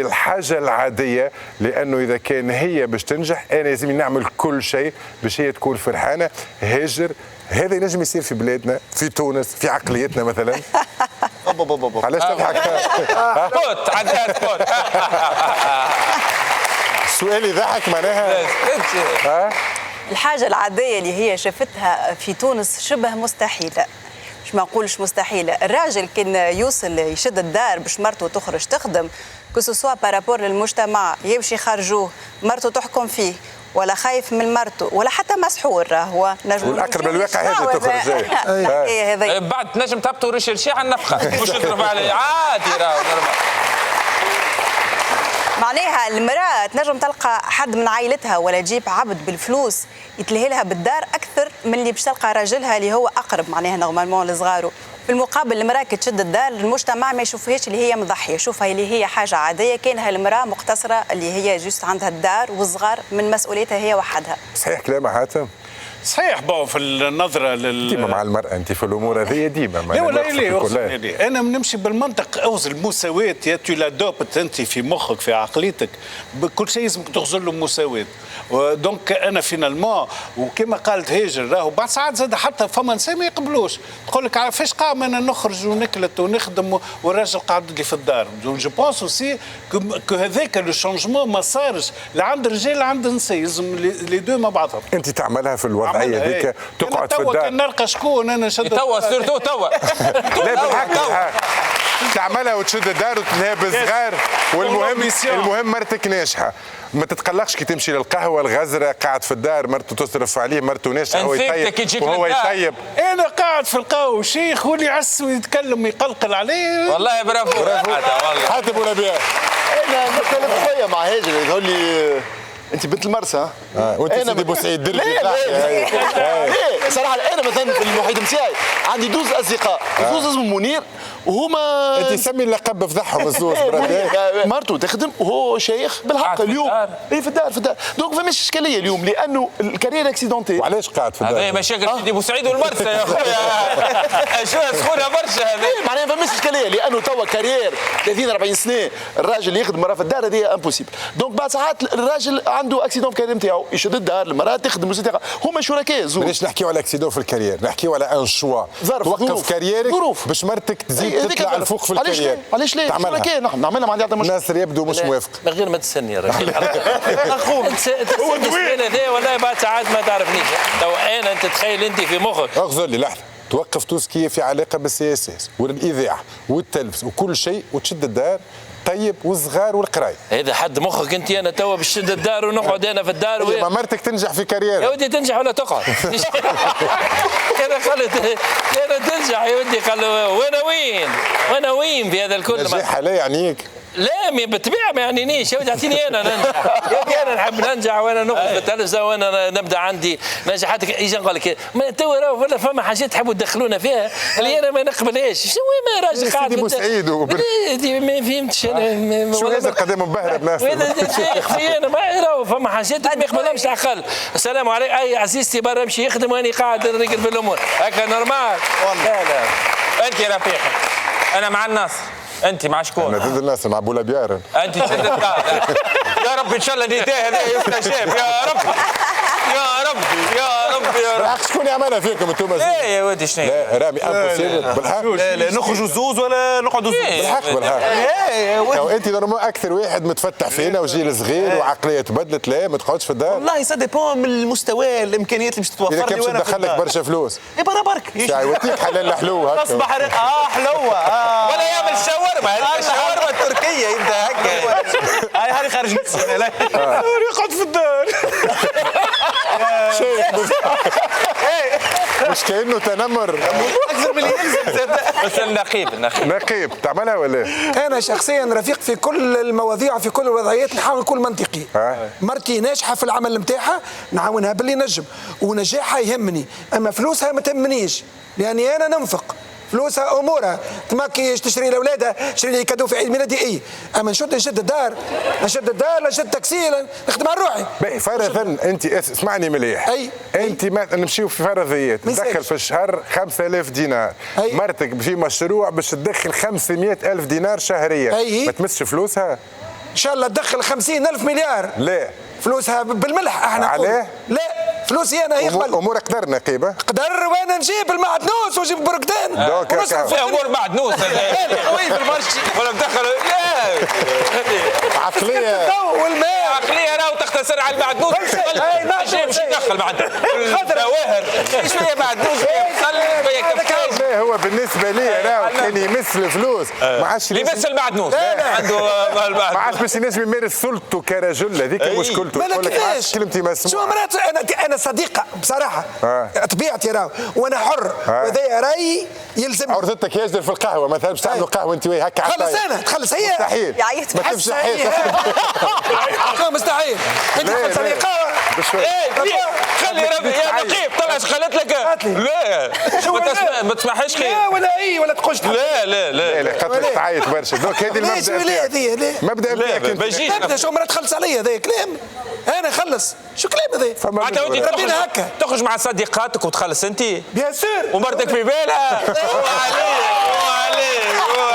الحاجه العاديه، لانه اذا كان هي باش تنجح انا لازم نعمل كل شيء باش هي تكون فرحانه. هاجر هذا ينجم يصير في بلادنا، في تونس، في عقليتنا مثلا. علاش تضحك؟ فوت عدات فوت. السؤال يضحك معناها. الحاجة العادية اللي هي شافتها في تونس شبه مستحيلة، مش ما نقولش مستحيلة. الراجل كان يوصل يشد الدار باش مرته تخرج تخدم، كسوسوا بارابور للمجتمع، يمشي خرجوه مرته تحكم فيه، ولا خايف من مرته ولا حتى مسحور. راهو نجم والاقرب للواقع هذه تخرج. هذه بعد تنجم تهبطوا ريش الشيعة النفخة مش تضرب عليه عادي. راهو معناها المرأة تنجم تلقى حد من عائلتها ولا تجيب عبد بالفلوس يتلهي لها بالدار أكثر من اللي باش تلقى راجلها اللي هو أقرب معناها نورمالمون لصغاره. في المقابل المرأة كي تشد الدار المجتمع ما يشوفهاش اللي هي مضحية، يشوفها اللي هي حاجة عادية، كانها المرأة مقتصرة اللي هي جوست عندها الدار والصغار من مسؤوليتها هي وحدها. صحيح كلامها حاتم؟ صحيح. بون في النظره ديما مع المراه انت في الامور هذه ديما. لا ولا ليه انا نمشي بالمنطق. اوزن المساواه يا تو لا دوبت انت في مخك في عقليتك بكل شيء لازمك تغزر له مساواه. دونك انا فينالمون وكما قالت هاجر راهو بعد ساعات زاد حتى فما نساء ما يقبلوش، تقول لك عارفاش قام انا نخرج ونكلت ونخدم والراجل قاعد لي في الدار. جو بونس اوسي كو هذاك لو شونجمون ما صارش لا عند الرجال لا عند النساء، لازم لي دو مع بعضهم. انت تعملها في الوضعيه هذيك تقعد في الدار. كان نلقى شكون انا شد توا سيرتو توا لا بالحق تعملها وتشد الدار وتنهي بالصغار. والمهم مرتك ناجحه، ما تتقلقش كي تمشي للقهوه الغزره قاعد في الدار مرته تصرف عليه، مرته ناجحه هو يطيب وهو يطيب. انا قاعد في القهوه شيخ واللي يعس ويتكلم ويقلقل عليه. والله برافو حاتم ولا بيان. انا مختلف شويه مع هاجر يقول لي انت بنت المرسى وانت سيدي بوسعيد دربي. ليه صراحه انا مثلا في المحيط نتاعي عندي دوز اصدقاء، زوز اسمه منير وهما انت سمي اللقب بفضحهم الزوز. مرته تخدم وهو شيخ بالحق اليوم اي في الدار دونك فماش اشكاليه اليوم لانه الكارير اكسيدونتي. وعلاش قاعد في الدار؟ هذه مشاكل سيدي بوسعيد والمرسى يا خويا. شو سخونه برشا هذه. معناها فماش اشكاليه لانه توا كارير 30 40 سنه الراجل يخدم مراه في الدار هذه امبوسيبل. دونك بعد ساعات الراجل عنده اكسيدون في الكارير نتاعو يشد الدار المراه تخدم هما شركاء زوج. ماناش نحكيو على اكسيدون في الكارير، نحكيو على ان شوا توقف كاريرك باش مرتك تزيد تطلع الفوق في الكارير. علاش ليه؟ شركاء نحن نعملها ما عندي مشكل. الناس يبدو مش موافق. من غير ما تستني يا رجل. اخوك هو دوين هذا والله بعد ساعات ما تعرفنيش. تو انا انت تخيل انت في مخك اغزر لي لحظه توقف توسكي في علاقه بالسياسه والاذاعه والتلفز وكل شيء وتشد الدار طيب والصغار والقرايه. هذا حد مخك انت. انا توا باش نشد الدار ونقعد انا في الدار ما مرتك تنجح في كارير يا ودي تنجح ولا تقعد. انا قالت انا تنجح يا ودي. قال وانا وين في هذا الكل. نجاح لا يعنيك. لا بالطبيعه ما يعنينيش يا ودي اعطيني انا ننجح. يا ودي انا نحب ننجح وانا نقعد في التلفزه وانا نبدا عندي نجاحاتك. يجي نقول لك ما تو ولا فما حاجات تحبوا تدخلونا فيها اللي انا ما نقبلهاش. شنو ما راجل قاعد سيدي بوسعيد ما فهمتش انا شو هذا القدم مبهره بناس. شيخ في انا ما راهو فما حاجات ما يقبلهمش عقل. السلام عليكم اي عزيزتي برا يمشي يخدم واني قاعد نرقد في الامور هكا نورمال. لا انت رفيقك انا مع الناس. انت مع شكون؟ انا ضد الناس مع بولا بيار. انت شد الدار. يا رب ان شاء الله نداه هذا يفتح شاب. يا رب يا رب يا رب يا رب. بالحق شكون يعملها فيكم انتم؟ لا يا ودي شنو؟ لا رامي امبوسيبل بالحق. لا نخرجوا زوز ولا نقعدوا زوز. بالحق انت نورمال اكثر واحد متفتح فينا وجيل صغير وعقليه تبدلت. لا ما تقعدش في الدار. والله سا ديبون من المستوى الامكانيات اللي باش تتوفر لي. اذا كان باش تدخل لك برشا فلوس برا برك يعطيك حلال حلو هكا تصبح حلوه. ولا يعمل شاورما. هذيك الشاورما التركيه يبدا هكا. هاي هذه خارج يقعد في الدار. مش كأنه تنمر اكثر من اللي يلزم. بس النقيب تعملها ولا؟ انا شخصيا رفيق في كل المواضيع في كل الوضعيات نحاول نكون منطقي. مرتي ناجحه في العمل نتاعها نعاونها باللي نجم ونجاحها يهمني، اما فلوسها ما تهمنيش لاني انا ننفق فلوسها امورها تماكي تشري لاولادها تشري لي كادو في عيد ميلادي اما نشد الدار نشد تاكسي نخدم على روحي. فرضا انت اسمعني مليح. انت نمشيو في فرضيات تدخل في الشهر 5000 دينار. مرتك في مشروع باش تدخل 500,000 دينار شهريا. ما تمسش فلوسها شاء الله تدخل 50,000 مليار لا فلوسها بالملح احنا نقول. عليه؟ لا فلوسي انا يقبل امورك قدر نقيبه قدر وانا نجيب المعدنوس ونجيب بركدان دوك ونصرف في امور معدنوس قوي في المرشي ولا مدخل لا عقليه الضوء والماء عقليه راهو تختصر على المعدنوس شيء مش يدخل بعد الجواهر شويه معدنوس شويه كفاز لا هو بالنسبه لي راهو كان يمس الفلوس ما عادش اللي يمس المعدنوس عنده ما عادش باش ينجم يمارس سلطته كرجل هذيك مشكلته. ما يقول لك عادش كيفاش كلمتي مسموعه. شو مرات انا صديقه بصراحه طبيعتي راهو وانا حر وهذا رايي يلزمني. عرضتك يجدر في القهوه مثلا باش تعملوا قهوه انت وياه هكا خلص انا تخلص هي مستحيل يعيط ما تمشي حياتك لا مستحيل انت لا، خلص لا. لي قهوه بشوي خلي ربي يا نقيب طلع ايش قالت لك لا ما تسمحش خير لا ولا اي ولا تقولش لا لا لا لا خاطر تعيط برشا دوك هذه ليش المبدا ولا بتاعك. هذه ليه مبدا بتاعك ما انت. يجيش نبدا شو مرات تخلص عليا هذا كلام انا خلص شو كلام هذا فما معناتها ودي مبدأ. ربينا هكا. تخرج مع صديقاتك وتخلص انت بيان سور ومرتك في بالها عليك